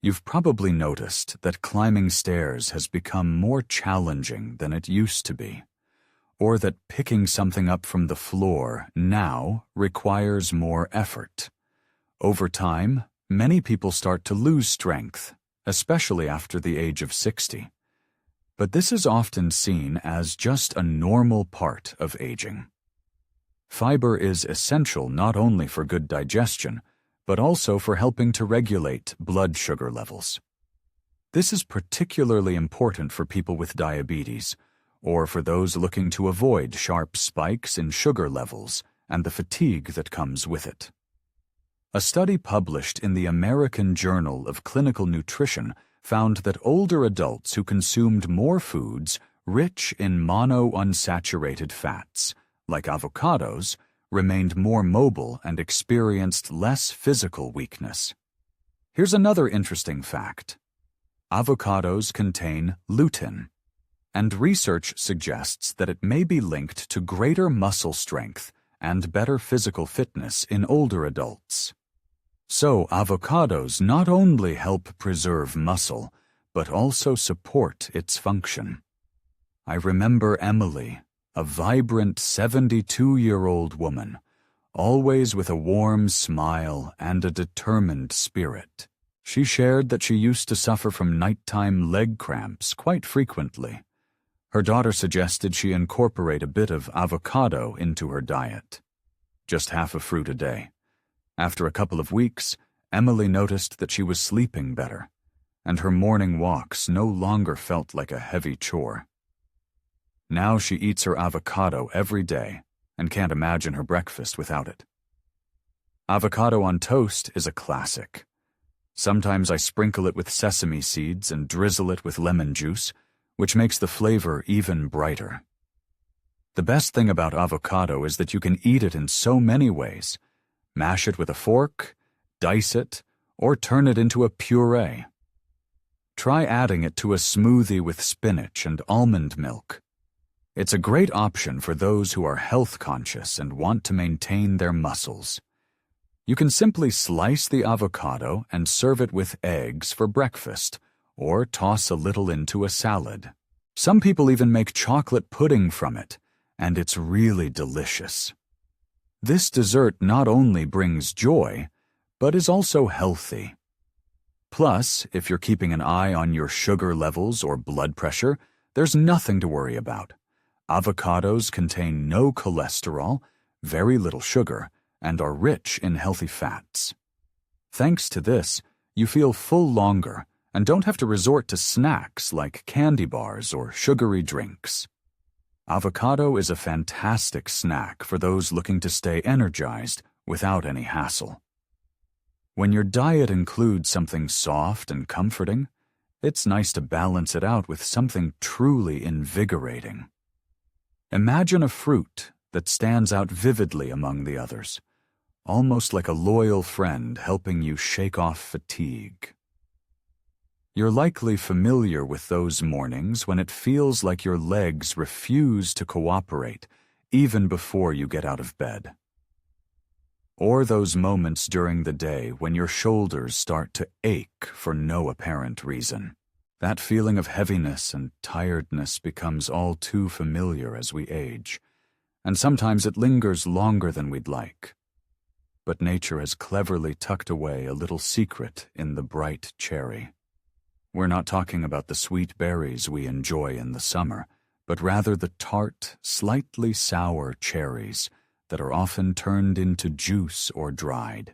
You've probably noticed that climbing stairs has become more challenging than it used to be, or that picking something up from the floor now requires more effort. Over time, many people start to lose strength, especially after the age of 60. But this is often seen as just a normal part of aging. Fiber is essential not only for good digestion, but also for helping to regulate blood sugar levels. This is particularly important for people with diabetes, or for those looking to avoid sharp spikes in sugar levels and the fatigue that comes with it. A study published in the American Journal of Clinical Nutrition found that older adults who consumed more foods rich in monounsaturated fats, like avocados, remained more mobile and experienced less physical weakness. Here's another interesting fact. Avocados contain lutein, and research suggests that it may be linked to greater muscle strength and better physical fitness in older adults. So avocados not only help preserve muscle, but also support its function. I remember Emily, a vibrant 72-year-old woman, always with a warm smile and a determined spirit. She shared that she used to suffer from nighttime leg cramps quite frequently. Her daughter suggested she incorporate a bit of avocado into her diet, just half a fruit a day. After a couple of weeks, Emily noticed that she was sleeping better, and her morning walks no longer felt like a heavy chore. Now she eats her avocado every day and can't imagine her breakfast without it. Avocado on toast is a classic. Sometimes I sprinkle it with sesame seeds and drizzle it with lemon juice, which makes the flavor even brighter. The best thing about avocado is that you can eat it in so many ways. Mash it with a fork, dice it, or turn it into a puree. Try adding it to a smoothie with spinach and almond milk. It's a great option for those who are health conscious and want to maintain their muscles. You can simply slice the avocado and serve it with eggs for breakfast, or toss a little into a salad. Some people even make chocolate pudding from it, and it's really delicious. This dessert not only brings joy, but is also healthy. Plus, if you're keeping an eye on your sugar levels or blood pressure, there's nothing to worry about. Avocados contain no cholesterol, very little sugar, and are rich in healthy fats. Thanks to this, you feel full longer and don't have to resort to snacks like candy bars or sugary drinks. Avocado is a fantastic snack for those looking to stay energized without any hassle. When your diet includes something soft and comforting, it's nice to balance it out with something truly invigorating. Imagine a fruit that stands out vividly among the others, almost like a loyal friend helping you shake off fatigue. You're likely familiar with those mornings when it feels like your legs refuse to cooperate even before you get out of bed. Or those moments during the day when your shoulders start to ache for no apparent reason. That feeling of heaviness and tiredness becomes all too familiar as we age, and sometimes it lingers longer than we'd like. But nature has cleverly tucked away a little secret in the bright cherry. We're not talking about the sweet berries we enjoy in the summer, but rather the tart, slightly sour cherries that are often turned into juice or dried.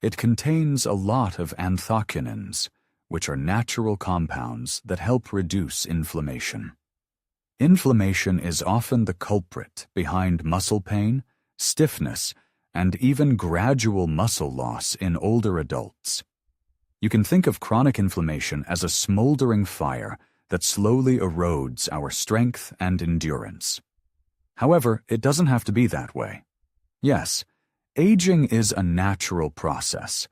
It contains a lot of anthocyanins, which are natural compounds that help reduce inflammation. Inflammation is often the culprit behind muscle pain, stiffness, and even gradual muscle loss in older adults. You can think of chronic inflammation as a smoldering fire that slowly erodes our strength and endurance. However, it doesn't have to be that way. Yes, aging is a natural process,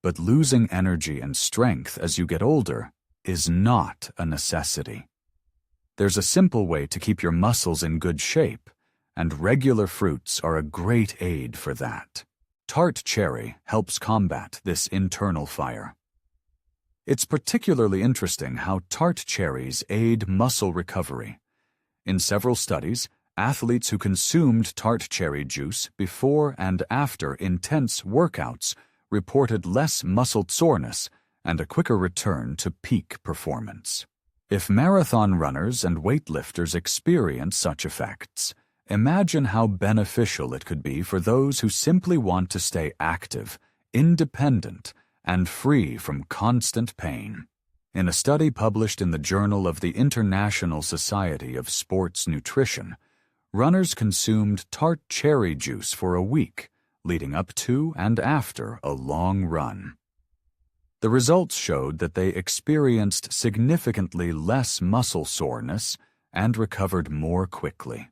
but losing energy and strength as you get older is not a necessity. There's a simple way to keep your muscles in good shape, and regular fruits are a great aid for that. Tart cherry helps combat this internal fire. It's particularly interesting how tart cherries aid muscle recovery. In several studies, athletes who consumed tart cherry juice before and after intense workouts reported less muscle soreness and a quicker return to peak performance. If marathon runners and weightlifters experience such effects, imagine how beneficial it could be for those who simply want to stay active, independent, and free from constant pain. In a study published in the Journal of the International Society of Sports Nutrition, runners consumed tart cherry juice for a week, leading up to and after a long run. The results showed that they experienced significantly less muscle soreness and recovered more quickly.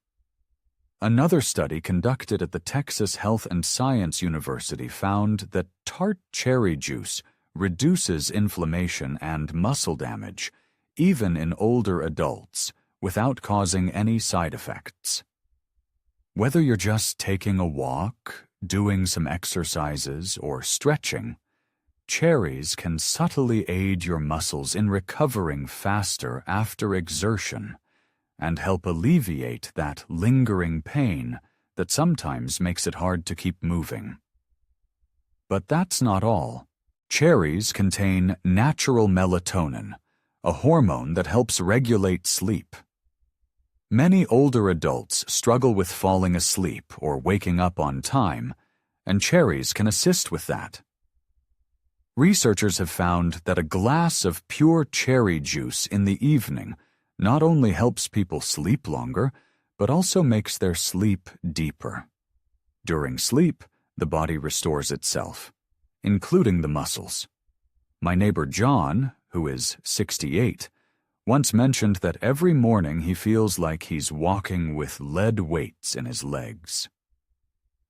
Another study conducted at the Texas Health and Science University found that tart cherry juice reduces inflammation and muscle damage, even in older adults, without causing any side effects. Whether you're just taking a walk, doing some exercises, or stretching, cherries can subtly aid your muscles in recovering faster after exertion and help alleviate that lingering pain that sometimes makes it hard to keep moving. But that's not all. Cherries contain natural melatonin, a hormone that helps regulate sleep. Many older adults struggle with falling asleep or waking up on time, and cherries can assist with that. Researchers have found that a glass of pure cherry juice in the evening not only helps people sleep longer, but also makes their sleep deeper. During sleep, the body restores itself, including the muscles. My neighbor John, who is 68, once mentioned that every morning he feels like he's walking with lead weights in his legs.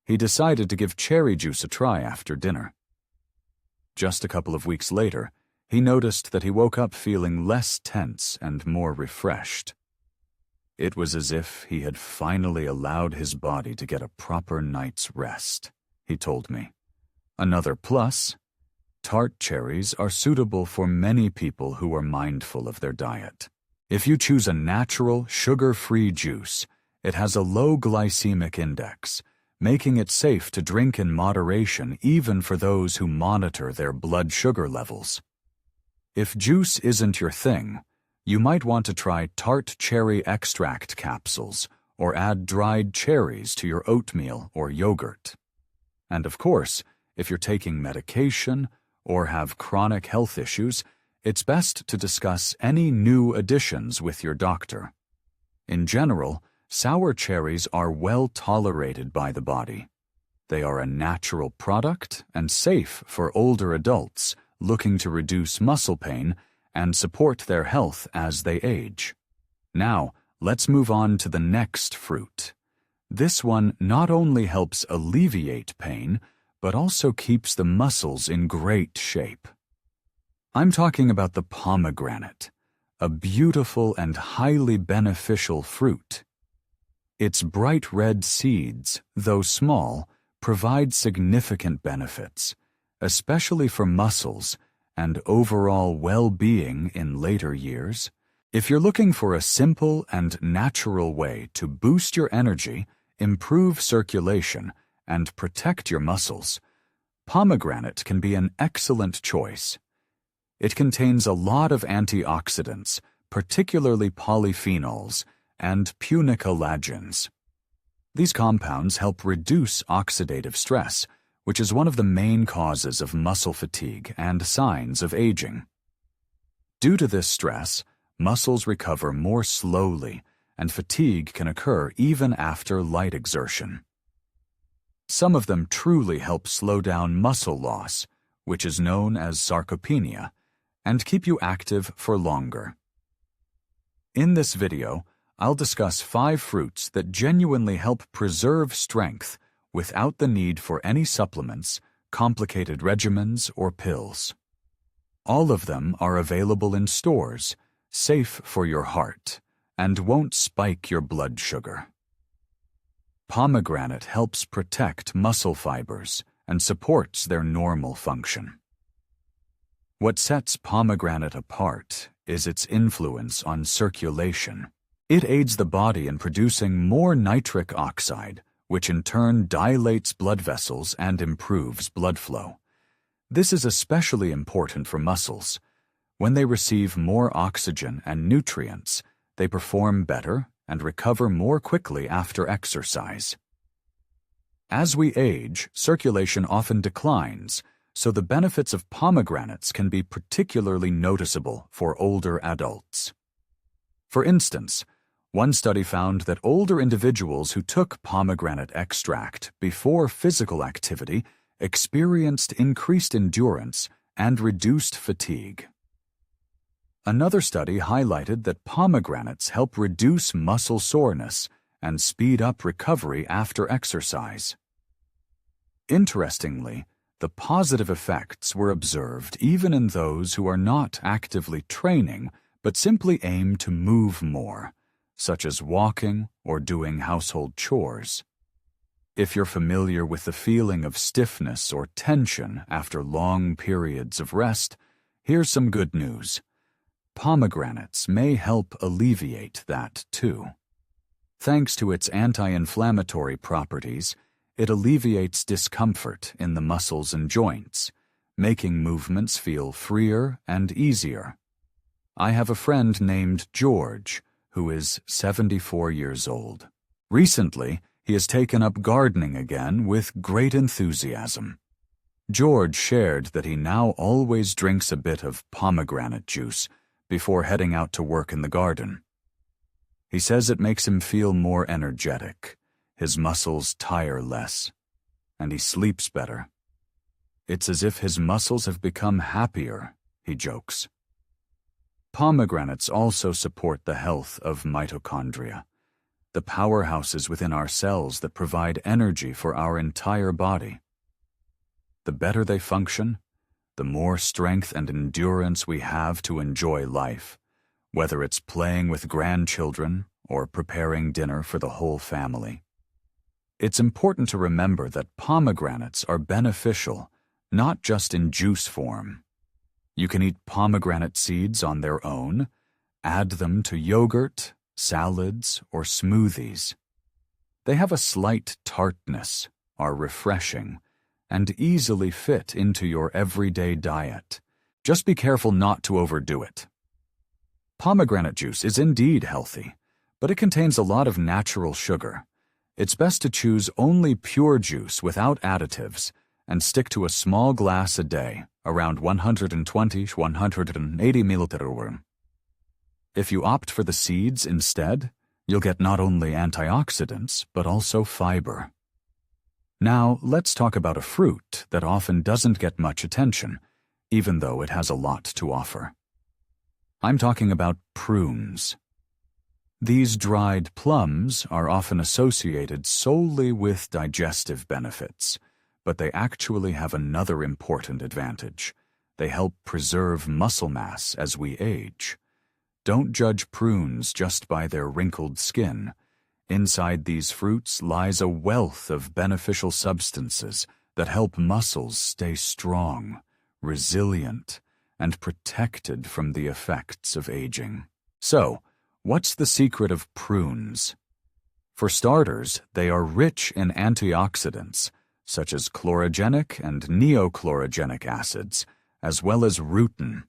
He decided to give cherry juice a try after dinner. Just a couple of weeks later, he noticed that he woke up feeling less tense and more refreshed. It was as if he had finally allowed his body to get a proper night's rest, he told me. Another plus, tart cherries are suitable for many people who are mindful of their diet. If you choose a natural, sugar-free juice, it has a low glycemic index, making it safe to drink in moderation even for those who monitor their blood sugar levels. If juice isn't your thing, you might want to try tart cherry extract capsules or add dried cherries to your oatmeal or yogurt. And of course, if you're taking medication or have chronic health issues, it's best to discuss any new additions with your doctor. In general, sour cherries are well tolerated by the body. They are a natural product and safe for older adults looking to reduce muscle pain and support their health as they age. Now, let's move on to the next fruit. This one not only helps alleviate pain, but also keeps the muscles in great shape. I'm talking about the pomegranate, a beautiful and highly beneficial fruit. Its bright red seeds, though small, provide significant benefits, especially for muscles and overall well-being in later years. If you're looking for a simple and natural way to boost your energy, improve circulation, and protect your muscles, pomegranate can be an excellent choice. It contains a lot of antioxidants, particularly polyphenols and punicolagens. These compounds help reduce oxidative stress, which is one of the main causes of muscle fatigue and signs of aging. Due to this stress, muscles recover more slowly, and fatigue can occur even after light exertion. Some of them truly help slow down muscle loss, which is known as sarcopenia, and keep you active for longer. In this video, I'll discuss 5 fruits that genuinely help preserve strength without the need for any supplements, complicated regimens, or pills. All of them are available in stores, safe for your heart, and won't spike your blood sugar. Pomegranate helps protect muscle fibers and supports their normal function. What sets pomegranate apart is its influence on circulation. It aids the body in producing more nitric oxide, which in turn dilates blood vessels and improves blood flow. This is especially important for muscles. When they receive more oxygen and nutrients, they perform better and recover more quickly after exercise. As we age, circulation often declines, so the benefits of pomegranates can be particularly noticeable for older adults. For instance, one study found that older individuals who took pomegranate extract before physical activity experienced increased endurance and reduced fatigue. Another study highlighted that pomegranates help reduce muscle soreness and speed up recovery after exercise. Interestingly, the positive effects were observed even in those who are not actively training but simply aim to move more, such as walking or doing household chores. If you're familiar with the feeling of stiffness or tension after long periods of rest, here's some good news. Pomegranates may help alleviate that too. Thanks to its anti-inflammatory properties, it alleviates discomfort in the muscles and joints, making movements feel freer and easier. I have a friend named George, who is 74 years old. Recently, he has taken up gardening again with great enthusiasm. George shared that he now always drinks a bit of pomegranate juice before heading out to work in the garden. He says it makes him feel more energetic, his muscles tire less, and he sleeps better. It's as if his muscles have become happier, he jokes. Pomegranates also support the health of mitochondria, the powerhouses within our cells that provide energy for our entire body. The better they function, the more strength and endurance we have to enjoy life, whether it's playing with grandchildren or preparing dinner for the whole family. It's important to remember that pomegranates are beneficial, not just in juice form. You can eat pomegranate seeds on their own, add them to yogurt, salads, or smoothies. They have a slight tartness, are refreshing, and easily fit into your everyday diet. Just be careful not to overdo it. Pomegranate juice is indeed healthy, but it contains a lot of natural sugar. It's best to choose only pure juice without additives and stick to a small glass a day, around 120 to 180 milliliters. If you opt for the seeds instead, you'll get not only antioxidants, but also fiber. Now, let's talk about a fruit that often doesn't get much attention, even though it has a lot to offer. I'm talking about prunes. These dried plums are often associated solely with digestive benefits, but they actually have another important advantage. They help preserve muscle mass as we age. Don't judge prunes just by their wrinkled skin. Inside these fruits lies a wealth of beneficial substances that help muscles stay strong, resilient, and protected from the effects of aging. So, what's the secret of prunes? For starters, they are rich in antioxidants, such as chlorogenic and neochlorogenic acids, as well as rutin.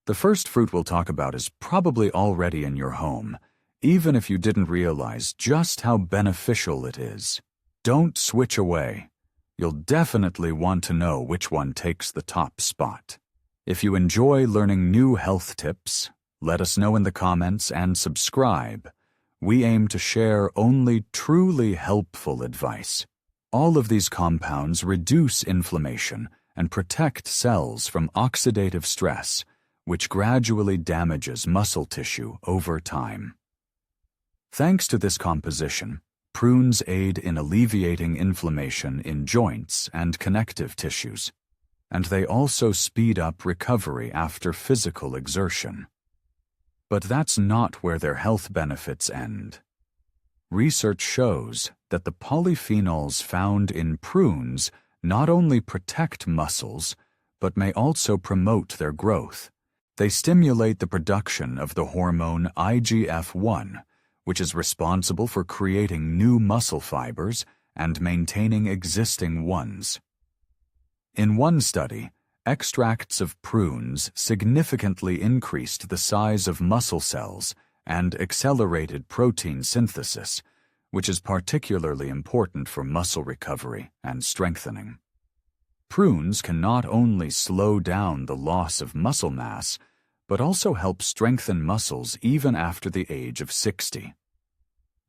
The first fruit we'll talk about is probably already in your home, even if you didn't realize just how beneficial it is. Don't switch away. You'll definitely want to know which one takes the top spot. If you enjoy learning new health tips, let us know in the comments and subscribe. We aim to share only truly helpful advice. All of these compounds reduce inflammation and protect cells from oxidative stress, which gradually damages muscle tissue over time. Thanks to this composition, prunes aid in alleviating inflammation in joints and connective tissues, and they also speed up recovery after physical exertion. But that's not where their health benefits end. Research shows that the polyphenols found in prunes not only protect muscles, but may also promote their growth. They stimulate the production of the hormone IGF-1, which is responsible for creating new muscle fibers and maintaining existing ones. In one study, extracts of prunes significantly increased the size of muscle cells and accelerated protein synthesis, which is particularly important for muscle recovery and strengthening. Prunes can not only slow down the loss of muscle mass, but also help strengthen muscles even after the age of 60.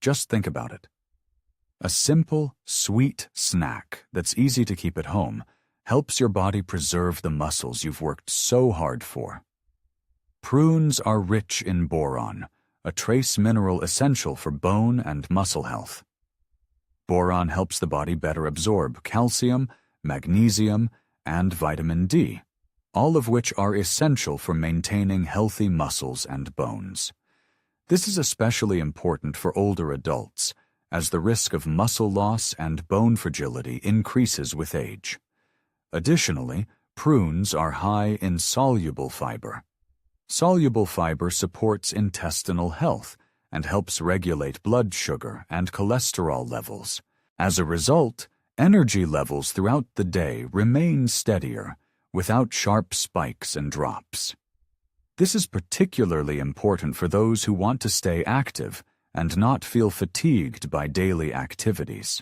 Just think about it. A simple, sweet snack that's easy to keep at home helps your body preserve the muscles you've worked so hard for. Prunes are rich in boron, a trace mineral essential for bone and muscle health. Boron helps the body better absorb calcium, magnesium, and vitamin D, all of which are essential for maintaining healthy muscles and bones. This is especially important for older adults, as the risk of muscle loss and bone fragility increases with age. Additionally, prunes are high in soluble fiber. Soluble fiber supports intestinal health and helps regulate blood sugar and cholesterol levels. As a result, energy levels throughout the day remain steadier, without sharp spikes and drops. This is particularly important for those who want to stay active and not feel fatigued by daily activities.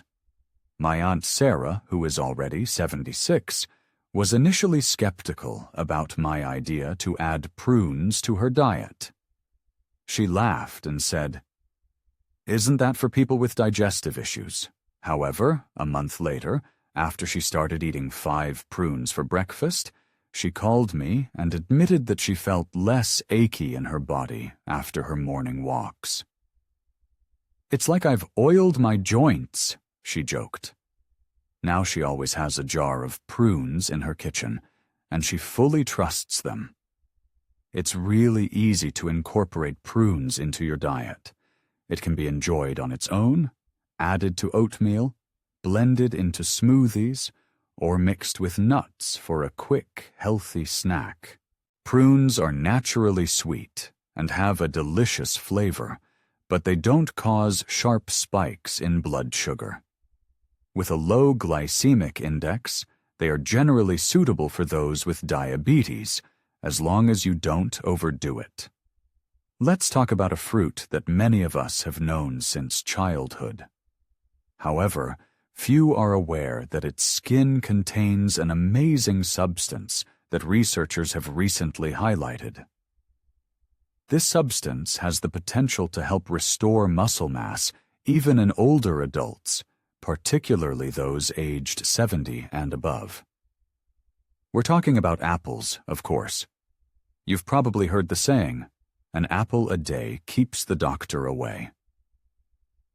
My Aunt Sarah, who is already 76, was initially skeptical about my idea to add prunes to her diet. She laughed and said, "Isn't that for people with digestive issues?" However, a month later, after she started eating 5 prunes for breakfast, she called me and admitted that she felt less achy in her body after her morning walks. "It's like I've oiled my joints," she joked. Now she always has a jar of prunes in her kitchen, and she fully trusts them. It's really easy to incorporate prunes into your diet. It can be enjoyed on its own, added to oatmeal, blended into smoothies, or mixed with nuts for a quick, healthy snack. Prunes are naturally sweet and have a delicious flavor, but they don't cause sharp spikes in blood sugar. With a low glycemic index, they are generally suitable for those with diabetes, as long as you don't overdo it. Let's talk about a fruit that many of us have known since childhood. However, few are aware that its skin contains an amazing substance that researchers have recently highlighted. This substance has the potential to help restore muscle mass even in older adults, particularly those aged 70 and above. We're talking about apples, of course. You've probably heard the saying, "An apple a day keeps the doctor away."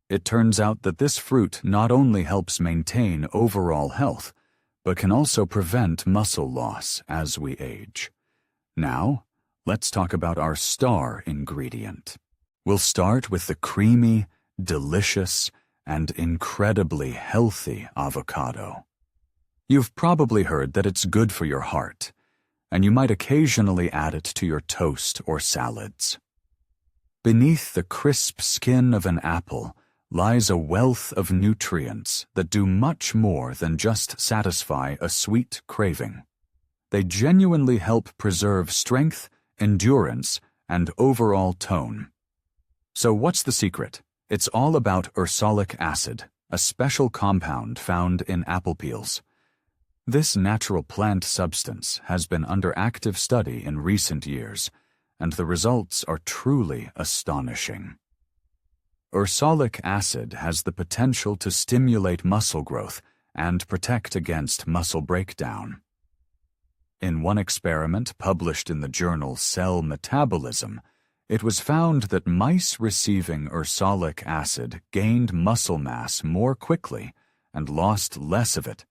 It turns out that this fruit not only helps maintain overall health, but can also prevent muscle loss as we age. Now, let's talk about our star ingredient. We'll start with the creamy, delicious, and incredibly healthy avocado. You've probably heard that it's good for your heart, and you might occasionally add it to your toast or salads. Beneath the crisp skin of an apple lies a wealth of nutrients that do much more than just satisfy a sweet craving. They genuinely help preserve strength, endurance, and overall tone. So what's the secret? It's all about ursolic acid, a special compound found in apple peels. This natural plant substance has been under active study in recent years, and the results are truly astonishing. Ursolic acid has the potential to stimulate muscle growth and protect against muscle breakdown. In one experiment published in the journal Cell Metabolism, it was found that mice receiving ursolic acid gained muscle mass more quickly and lost less of it,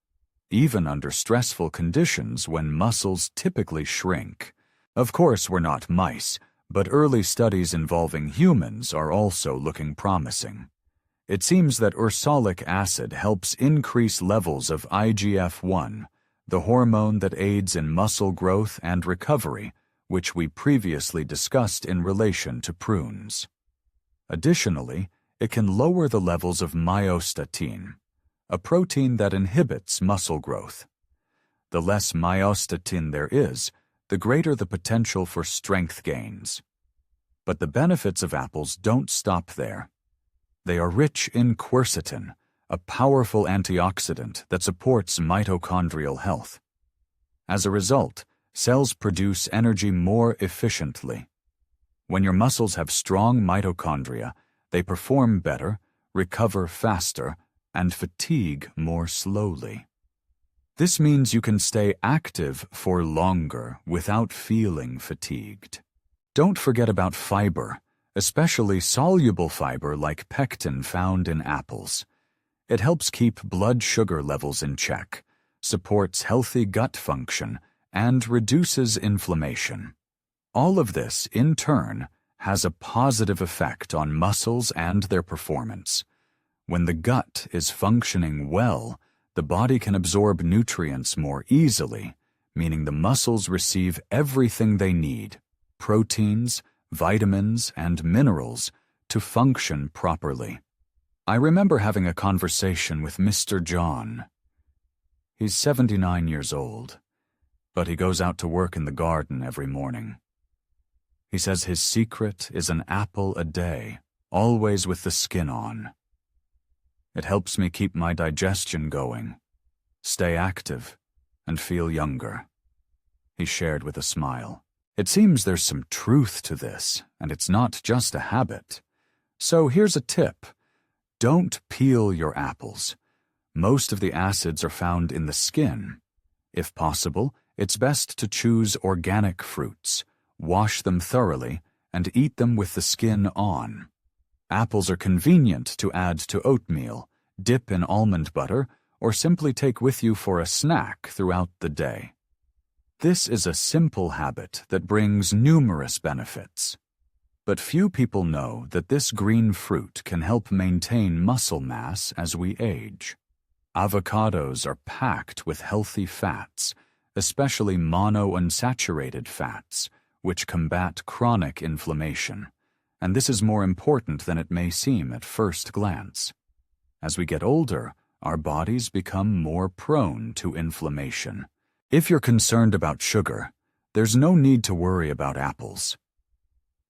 even under stressful conditions when muscles typically shrink. Of course, we're not mice, but early studies involving humans are also looking promising. It seems that ursolic acid helps increase levels of IGF-1, the hormone that aids in muscle growth and recovery, which we previously discussed in relation to prunes. Additionally, it can lower the levels of myostatin, a protein that inhibits muscle growth. The less myostatin there is, the greater the potential for strength gains. But the benefits of apples don't stop there. They are rich in quercetin, a powerful antioxidant that supports mitochondrial health. As a result, cells produce energy more efficiently. When your muscles have strong mitochondria, they perform better, recover faster, and fatigue more slowly. This means you can stay active for longer without feeling fatigued. Don't forget about fiber, especially soluble fiber like pectin found in apples. It helps keep blood sugar levels in check, supports healthy gut function, and reduces inflammation. All of this, in turn, has a positive effect on muscles and their performance. When the gut is functioning well, the body can absorb nutrients more easily, meaning the muscles receive everything they need, proteins, vitamins, and minerals, to function properly. I remember having a conversation with Mr. John. He's 79 years old, but he goes out to work in the garden every morning. He says his secret is an apple a day, always with the skin on. It helps me keep my digestion going, stay active, and feel younger. He shared with a smile. It seems there's some truth to this, and it's not just a habit. So here's a tip. Don't peel your apples. Most of the acids are found in the skin. If possible, it's best to choose organic fruits, wash them thoroughly, and eat them with the skin on. Apples are convenient to add to oatmeal, dip in almond butter, or simply take with you for a snack throughout the day. This is a simple habit that brings numerous benefits. But few people know that this green fruit can help maintain muscle mass as we age. Avocados are packed with healthy fats, especially monounsaturated fats, which combat chronic inflammation. And this is more important than it may seem at first glance. As we get older, our bodies become more prone to inflammation. If you're concerned about sugar, there's no need to worry about apples.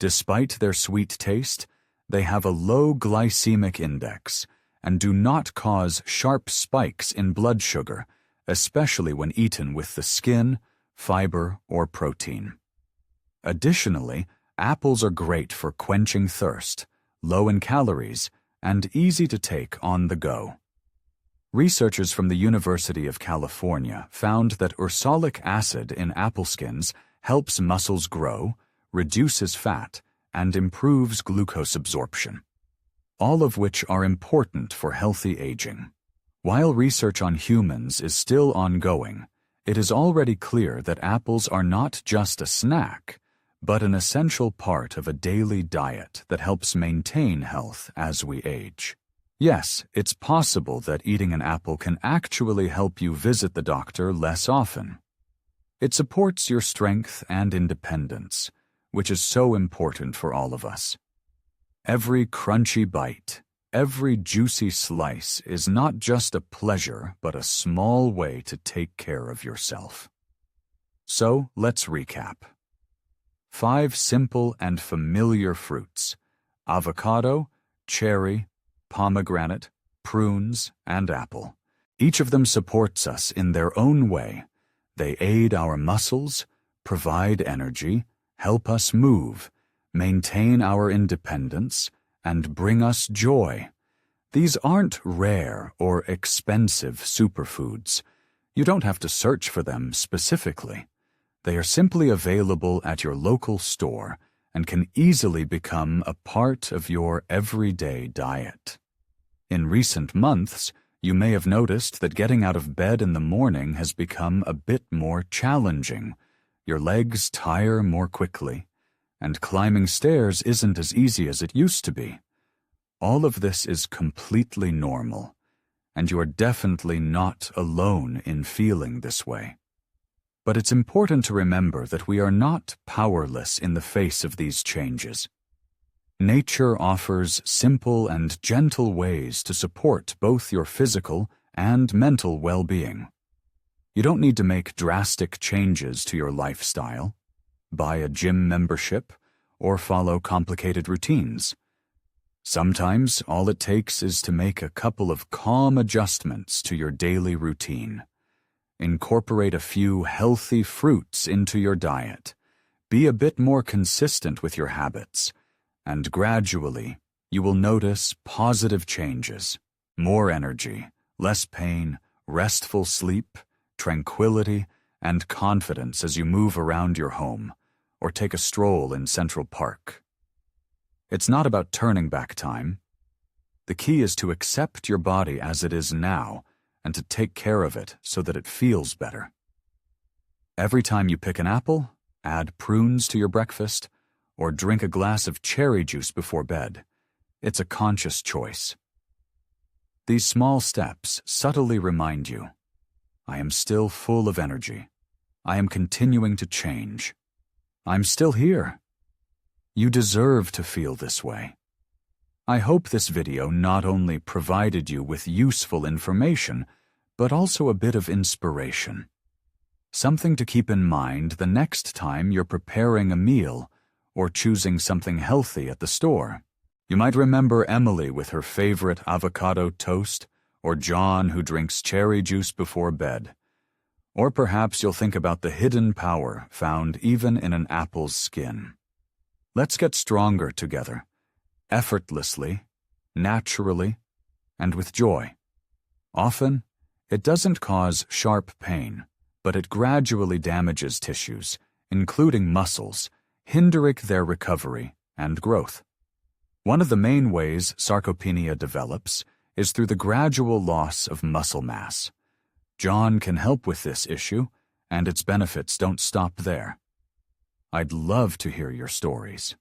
Despite their sweet taste, they have a low glycemic index and do not cause sharp spikes in blood sugar, especially when eaten with the skin, fiber, or protein. Additionally, apples are great for quenching thirst, low in calories, and easy to take on the go. Researchers from the University of California found that ursolic acid in apple skins helps muscles grow, reduces fat, and improves glucose absorption, all of which are important for healthy aging. While research on humans is still ongoing, it is already clear that apples are not just a snack, but an essential part of a daily diet that helps maintain health as we age. Yes, it's possible that eating an apple can actually help you visit the doctor less often. It supports your strength and independence, which is so important for all of us. Every crunchy bite, every juicy slice is not just a pleasure, but a small way to take care of yourself. So, let's recap. 5 simple and familiar fruits: avocado, cherry, pomegranate, prunes, and apple. Each of them supports us in their own way. They aid our muscles, provide energy, help us move, maintain our independence, and bring us joy. These aren't rare or expensive superfoods. You don't have to search for them specifically. They are simply available at your local store and can easily become a part of your everyday diet. In recent months, you may have noticed that getting out of bed in the morning has become a bit more challenging. Your legs tire more quickly, and climbing stairs isn't as easy as it used to be. All of this is completely normal, and you are definitely not alone in feeling this way. But it's important to remember that we are not powerless in the face of these changes. Nature offers simple and gentle ways to support both your physical and mental well-being. You don't need to make drastic changes to your lifestyle, buy a gym membership, or follow complicated routines. Sometimes all it takes is to make a couple of calm adjustments to your daily routine. Incorporate a few healthy fruits into your diet, be a bit more consistent with your habits, and gradually you will notice positive changes, more energy, less pain, restful sleep, tranquility, and confidence as you move around your home or take a stroll in Central Park. It's not about turning back time. The key is to accept your body as it is now and to take care of it so that it feels better. Every time you pick an apple, add prunes to your breakfast, or drink a glass of cherry juice before bed, it's a conscious choice. These small steps subtly remind you, I am still full of energy. I am continuing to change. I'm still here. You deserve to feel this way. I hope this video not only provided you with useful information, but also a bit of inspiration. Something to keep in mind the next time you're preparing a meal or choosing something healthy at the store. You might remember Emily with her favorite avocado toast, or John who drinks cherry juice before bed. Or perhaps you'll think about the hidden power found even in an apple's skin. Let's get stronger together, effortlessly, naturally, and with joy. Often, it doesn't cause sharp pain, but it gradually damages tissues, including muscles, hindering their recovery and growth. One of the main ways sarcopenia develops is through the gradual loss of muscle mass. John can help with this issue, and its benefits don't stop there. I'd love to hear your stories.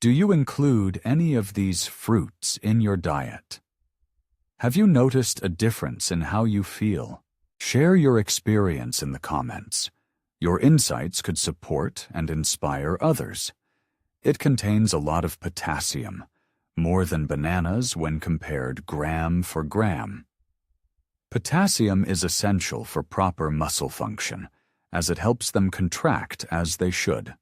Do you include any of these fruits in your diet? Have you noticed a difference in how you feel? Share your experience in the comments. Your insights could support and inspire others. It contains a lot of potassium, more than bananas when compared gram for gram. Potassium is essential for proper muscle function, as it helps them contract as they should.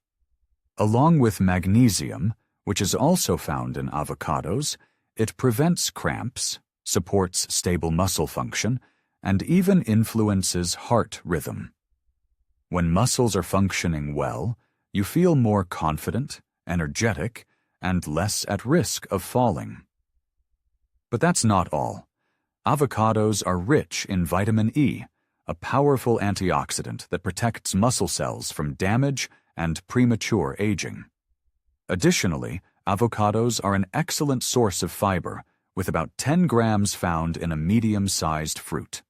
Along with magnesium, which is also found in avocados, it prevents cramps, supports stable muscle function, and even influences heart rhythm. When muscles are functioning well, you feel more confident, energetic, and less at risk of falling. But that's not all. Avocados are rich in vitamin E, a powerful antioxidant that protects muscle cells from damage and premature aging. Additionally, avocados are an excellent source of fiber, with about 10 grams found in a medium-sized fruit.